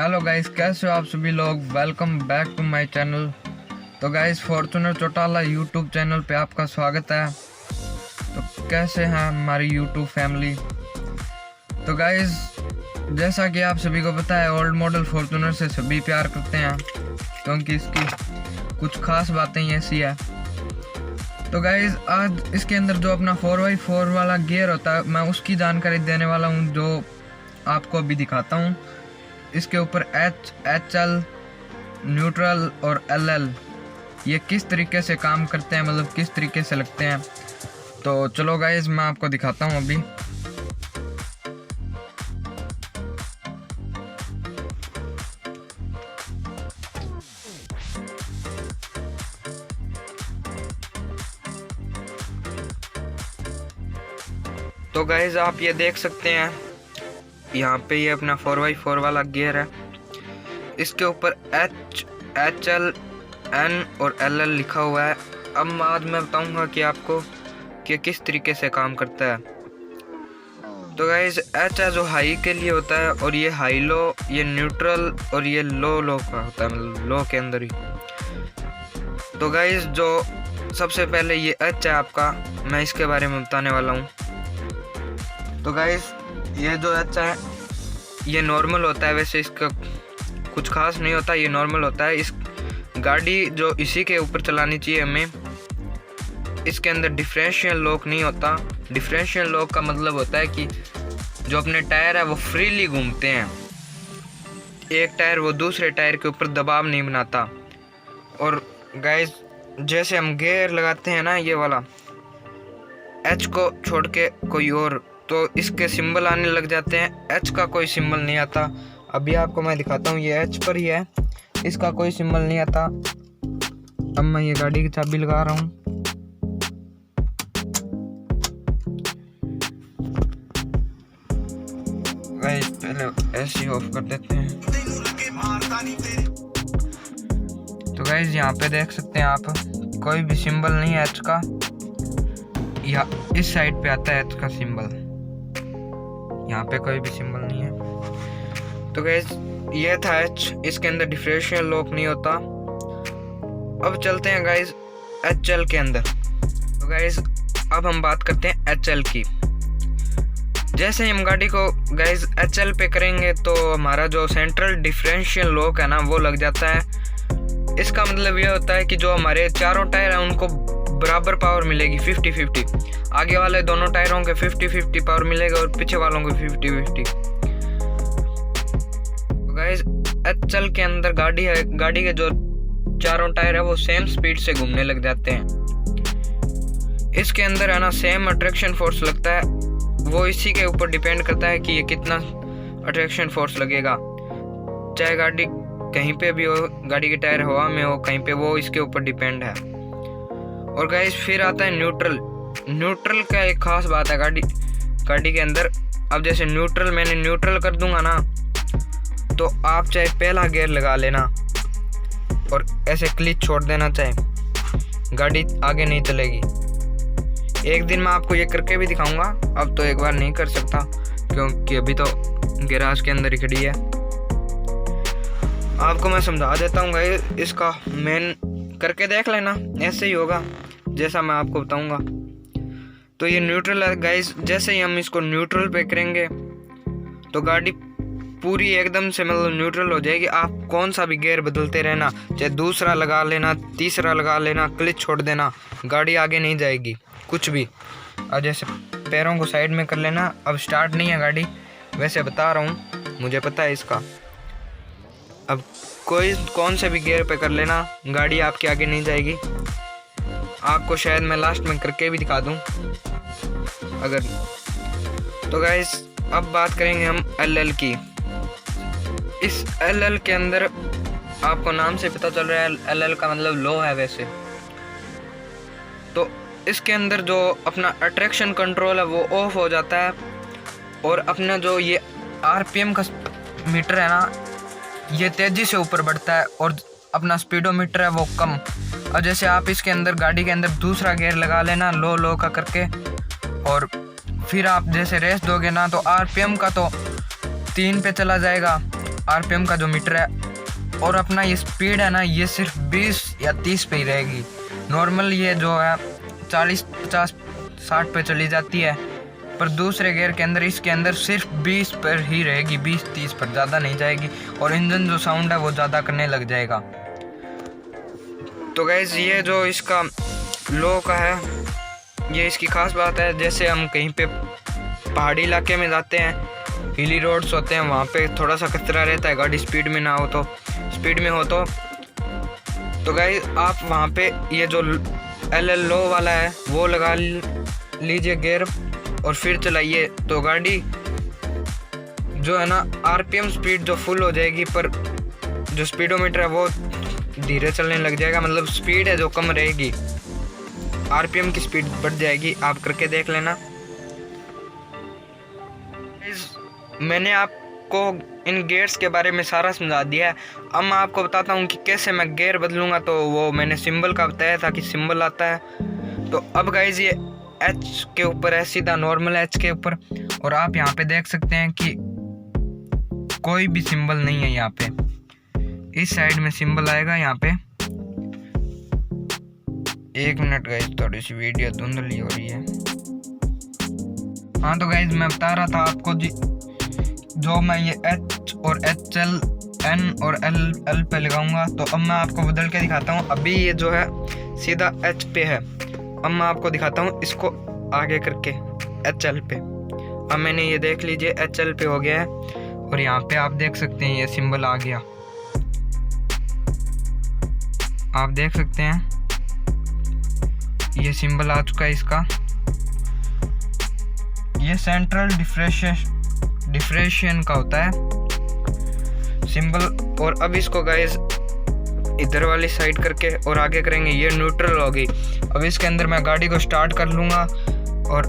Hello guys, कैसे हो आप सभी लोग। Welcome back to my channel. तो guys, Fortuner Chautala YouTube channel पे आपका स्वागत है। तो कैसे हैं हमारी यूट्यूब फैमिली। तो गाइस, जैसा कि आप सभी को पता है, ओल्ड मॉडल फॉर्च्यूनर से सभी प्यार करते हैं क्योंकि इसकी कुछ खास बातें ऐसी है। तो गाइस, आज इसके अंदर जो अपना 4x4 वाला गियर होता है, मैं उसकी जानकारी देने वाला हूँ जो आपको अभी दिखाता हूँ। इसके ऊपर HL, न्यूट्रल और LL ये किस तरीके से काम करते हैं, मतलब किस तरीके से लगते हैं। तो चलो गाइस, मैं आपको दिखाता हूँ अभी। तो गाइस, आप ये देख सकते हैं, यहाँ पे ये अपना 4x4 वाला गियर है। इसके ऊपर HL, N और LL लिखा हुआ है। अब आज मैं बताऊंगा कि आपको कि किस तरीके से काम करता है। तो गाइस, H है जो हाई के लिए होता है, और ये हाई लो, ये न्यूट्रल और ये लो का होता है, मतलब लो के अंदर ही। तो गाइस, जो सबसे पहले ये H है आपका, मैं इसके बारे में बताने वाला हूँ। तो गाइस, ये जो H है ये नॉर्मल होता है। वैसे इसका कुछ खास नहीं होता, ये नॉर्मल होता है। इस गाड़ी जो इसी के ऊपर चलानी चाहिए हमें। इसके अंदर डिफरेंशियल लॉक नहीं होता। डिफरेंशियल लॉक का मतलब होता है कि जो अपने टायर है वो फ्रीली घूमते हैं, एक टायर वो दूसरे टायर के ऊपर दबाव नहीं बनाता। और गाइस, जैसे हम गियर लगाते हैं ना, ये वाला H को छोड़ के कोई और, तो इसके सिंबल आने लग जाते हैं। H का कोई सिंबल नहीं आता। अभी आपको मैं दिखाता हूँ, ये H पर ही है, इसका कोई सिंबल नहीं आता। अब मैं ये गाड़ी की चाबी लगा रहा हूँ। गाइस, पहले एसी ऑफ कर देते हैं। तो गाइस, यहाँ पे देख सकते हैं आप, कोई भी सिंबल नहीं है H का। या इस साइड पे आता है H का सिंबल, यहाँ पे कोई भी सिंबल नहीं है। तो गाइस, ये था H, इसके अंदर डिफरेंशियल लॉक नहीं होता। अब चलते हैं गाइस HL के अंदर। तो गाइस, अब हम बात करते हैं HL की। जैसे हम गाड़ी को गाइस HL पे करेंगे तो हमारा जो सेंट्रल डिफरेंशियल लॉक है ना, वो लग जाता है। इसका मतलब ये होता है कि जो हमारे चारों टायर हैं उनको बराबर पावर मिलेगी, 50-50। आगे वाले दोनों टायरों के 50-50 पावर मिलेगा और पीछे वालों के 50-50। तो गाइस, HL के अंदर गाड़ी है, गाड़ी के जो चारों टायर है वो सेम स्पीड से घूमने लग जाते हैं। इसके अंदर है ना सेम अट्रैक्शन फोर्स लगता है। वो इसी के ऊपर डिपेंड करता है कि ये कितना अट्रैक्शन फोर्स लगेगा। चाहे गाड़ी कहीं पे भी हो, गाड़ी के टायर हवा में हो कहीं पे, वो इसके ऊपर डिपेंड है। और गाइस, फिर आता है न्यूट्रल। न्यूट्रल का एक खास बात है गाड़ी के अंदर। अब जैसे मैंने न्यूट्रल कर दूंगा ना, तो आप चाहे पहला गियर लगा लेना और ऐसे क्लिच छोड़ देना, चाहे गाड़ी आगे नहीं चलेगी। एक दिन मैं आपको ये करके भी दिखाऊंगा। अब तो एक बार नहीं कर सकता क्योंकि अभी तो गैराज के अंदर ही खड़ी है। आपको मैं समझा देता हूँ गाइस, इसका मेन करके देख लेना, ऐसे ही होगा जैसा मैं आपको बताऊंगा। तो ये न्यूट्रल है गाइस। जैसे ही हम इसको न्यूट्रल पे करेंगे तो गाड़ी पूरी एकदम से मतलब न्यूट्रल हो जाएगी। आप कौन सा भी गियर बदलते रहना, चाहे दूसरा लगा लेना, तीसरा लगा लेना, क्लिच छोड़ देना, गाड़ी आगे नहीं जाएगी कुछ भी। और जैसे पैरों को साइड में कर लेना। अब स्टार्ट नहीं है गाड़ी, वैसे बता रहा हूँ, मुझे पता है इसका। अब कौन से भी गियर पे कर लेना, गाड़ी आपके आगे नहीं जाएगी। आपको शायद मैं लास्ट में करके भी दिखा दूं अगर। तो गाइस, अब बात करेंगे हम LL की। इस LL के अंदर आपको नाम से पता चल रहा है, LL का मतलब लो है वैसे। तो इसके अंदर जो अपना अट्रैक्शन कंट्रोल है वो ऑफ हो जाता है, और अपना जो ये RPM का मीटर है ना, ये तेज़ी से ऊपर बढ़ता है, और अपना स्पीडोमीटर है वो कम। और जैसे आप इसके अंदर गाड़ी के अंदर दूसरा गियर लगा लेना लो का करके, और फिर आप जैसे रेस दोगे ना, तो RPM का तो 3 पे चला जाएगा, आरपीएम का जो मीटर है, और अपना ये स्पीड है ना, ये सिर्फ 20 या 30 पे ही रहेगी। नॉर्मल ये जो है 40, 50, 60 पे चली जाती है, पर दूसरे गियर के अंदर, इसके अंदर सिर्फ 20 पर ही रहेगी, 20-30 पर, ज़्यादा नहीं जाएगी। और इंजन जो साउंड है वो ज़्यादा करने लग जाएगा। तो गाइज ये जो इसका लो का है, ये इसकी ख़ास बात है। जैसे हम कहीं पे पहाड़ी इलाके में जाते हैं, हिली रोड्स होते हैं, वहाँ पे थोड़ा सा खतरा रहता है, गाड़ी स्पीड में ना हो तो, स्पीड में हो तो गाइस आप वहाँ पे ये जो LL लो वाला है वो लगा लीजिए गियर, और फिर चलाइए। तो गाड़ी जो है ना, आरपीएम स्पीड जो फुल हो जाएगी, पर जो स्पीडोमीटर है वो धीरे चलने लग जाएगा। मतलब स्पीड है जो कम रहेगी, आरपीएम की स्पीड बढ़ जाएगी। आप करके देख लेना। मैंने आपको इन गियर्स के बारे में सारा समझा दिया है। अब मैं आपको बताता हूँ कि कैसे मैं गियर बदलूँगा। तो वो मैंने सिंबल का बताया था कि सिंबल आता है। तो अब गाइज ये H के ऊपर है, सीधा नॉर्मल H के ऊपर, और आप यहाँ पे देख सकते हैं कि कोई भी सिंबल नहीं है। यहाँ पे इस साइड में सिंबल आएगा यहाँ पे। एक मिनट गाइज, थोड़ी सी वीडियो धुंधली हो रही है। हाँ तो गाइज मैं बता रहा था आपको जी, जो मैं ये H और HL, N और L पे लगाऊंगा। तो अब मैं आपको बदल के दिखाता हूँ। अभी ये जो है सीधा H पे है, अब मैं आपको दिखाता हूँ इसको आगे करके HL पे। अब मैंने ये देख लीजिए HL पे हो गया है, और यहाँ पे आप देख सकते हैं ये सिंबल आ गया। आप देख सकते हैं ये सिंबल आ चुका है इसका। ये सेंट्रल डिफ्रेक्शन का होता है सिंबल। और अब इसको गाइस इधर वाली साइड करके और आगे करेंगे, ये न्यूट्रल होगी। अब इसके अंदर मैं गाड़ी को स्टार्ट कर लूँगा, और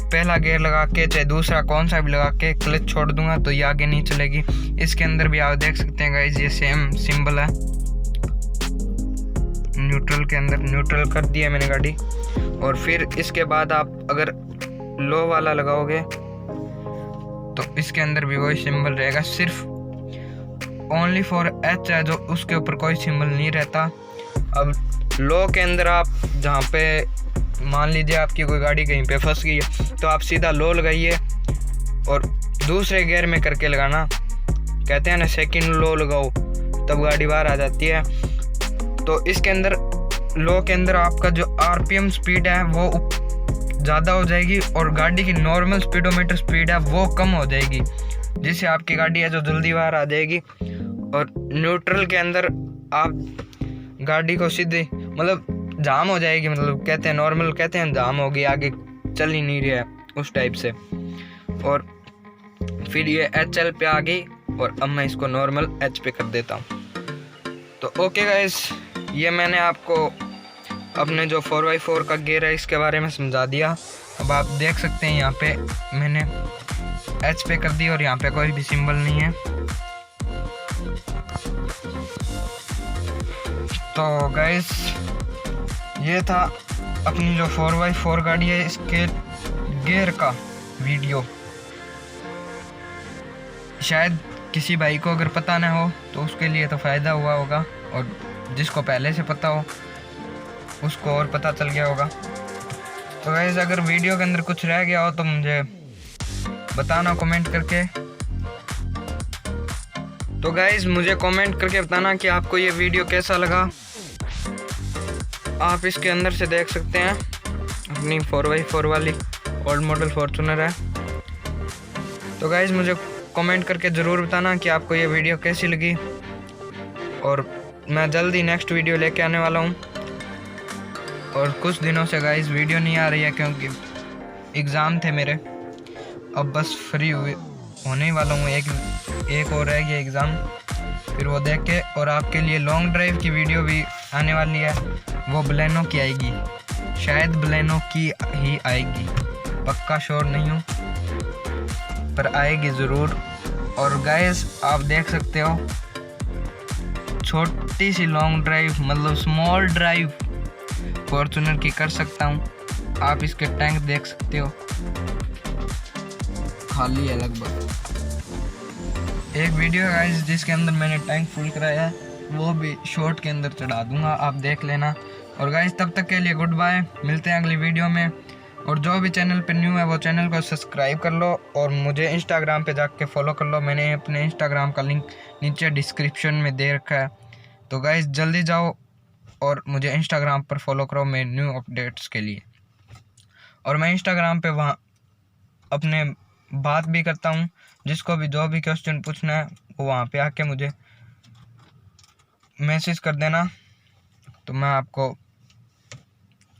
पहला गियर लगा के, चाहे दूसरा कौन सा भी लगा के, क्लच छोड़ दूंगा तो ये आगे नहीं चलेगी। इसके अंदर भी आप देख सकते हैं गाइस ये सेम सिंबल है। न्यूट्रल के अंदर न्यूट्रल कर दिया मैंने गाड़ी। और फिर इसके बाद आप अगर लो वाला लगाओगे तो इसके अंदर भी वही सिंबल रहेगा, सिर्फ ओनली फॉर H है जो, उसके ऊपर कोई सिंबल नहीं रहता। अब लो के अंदर आप जहाँ पे मान लीजिए आपकी कोई गाड़ी कहीं पे फंस गई है, तो आप सीधा लो लगाइए और दूसरे गियर में करके लगाना। कहते हैं ना सेकंड लो लगाओ तब गाड़ी बाहर आ जाती है। तो इसके अंदर लो के अंदर आपका जो आरपीएम स्पीड है वो ज़्यादा हो जाएगी, और गाड़ी की नॉर्मल स्पीडोमीटर स्पीड है वो कम हो जाएगी, जिससे आपकी गाड़ी है जो जल्दी बाहर आ जाएगी। और न्यूट्रल के अंदर आप गाड़ी को सीधे मतलब जाम हो जाएगी, मतलब कहते हैं नॉर्मल, कहते हैं जाम हो गई, आगे चल ही नहीं रहा है उस टाइप से। और फिर ये HL पे आ गई, और अब मैं इसको नॉर्मल H पे कर देता हूँ। तो ओके गाइस, ये मैंने आपको अपने जो 4x4 का गियर है इसके बारे में समझा दिया। अब आप देख सकते हैं यहाँ पे मैंने H पे कर दी, और यहाँ पे कोई भी सिंबल नहीं है। तो गाइस ये था अपनी जो 4x4 गाड़ी है इसके गियर का वीडियो। शायद किसी भाई को अगर पता ना हो तो उसके लिए तो फ़ायदा हुआ होगा, और जिसको पहले से पता हो उसको और पता चल गया होगा। तो गाइस अगर वीडियो के अंदर कुछ रह गया हो तो मुझे बताना कमेंट करके। तो गाइस मुझे कमेंट करके बताना कि आपको ये वीडियो कैसा लगा। आप इसके अंदर से देख सकते हैं अपनी 4x4 वाली ओल्ड मॉडल फॉर्च्यूनर है। तो गाइस मुझे कमेंट करके ज़रूर बताना कि आपको ये वीडियो कैसी लगी, और मैं जल्दी नेक्स्ट वीडियो लेके आने वाला हूँ। और कुछ दिनों से गाइस वीडियो नहीं आ रही है क्योंकि एग्ज़ाम थे मेरे, अब बस फ्री होने वाला हूँ। एक और रह गया एग्ज़ाम, फिर वो देख के और आपके लिए लॉन्ग ड्राइव की वीडियो भी आने वाली है। वो बलेनो की आएगी, शायद बलेनो की ही आएगी, पक्का श्योर नहीं हूँ, पर आएगी ज़रूर। और गाइस आप देख सकते हो छोटी सी लॉन्ग ड्राइव, मतलब स्मॉल ड्राइव फॉर्च्यूनर की कर सकता हूँ। आप इसके टैंक देख सकते हो, खाली है लगभग। एक वीडियो है गाइस जिसके अंदर मैंने टैंक फुल कराया है, वो भी शॉर्ट के अंदर चढ़ा दूंगा, आप देख लेना। और गाइस तब तक के लिए गुड बाय, मिलते हैं अगली वीडियो में। और जो भी चैनल पे न्यू है वो चैनल को सब्सक्राइब कर लो और मुझे इंस्टाग्राम पे जाके फॉलो कर लो, मैंने अपने इंस्टाग्राम का लिंक नीचे डिस्क्रिप्शन में दे रखा है। तो गाइस जल्दी जाओ और मुझे इंस्टाग्राम पर फॉलो करो मेरे न्यू अपडेट्स के लिए। और मैं इंस्टाग्राम पे वहाँ अपने बात भी करता हूँ, जिसको भी जो भी क्वेश्चन पूछना है वो वहाँ पे आके मुझे मैसेज कर देना, तो मैं आपको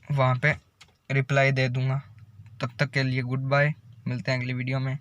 वहाँ पे रिप्लाई दे दूँगा। तब तक के लिए गुड बाय, मिलते हैं अगली वीडियो में।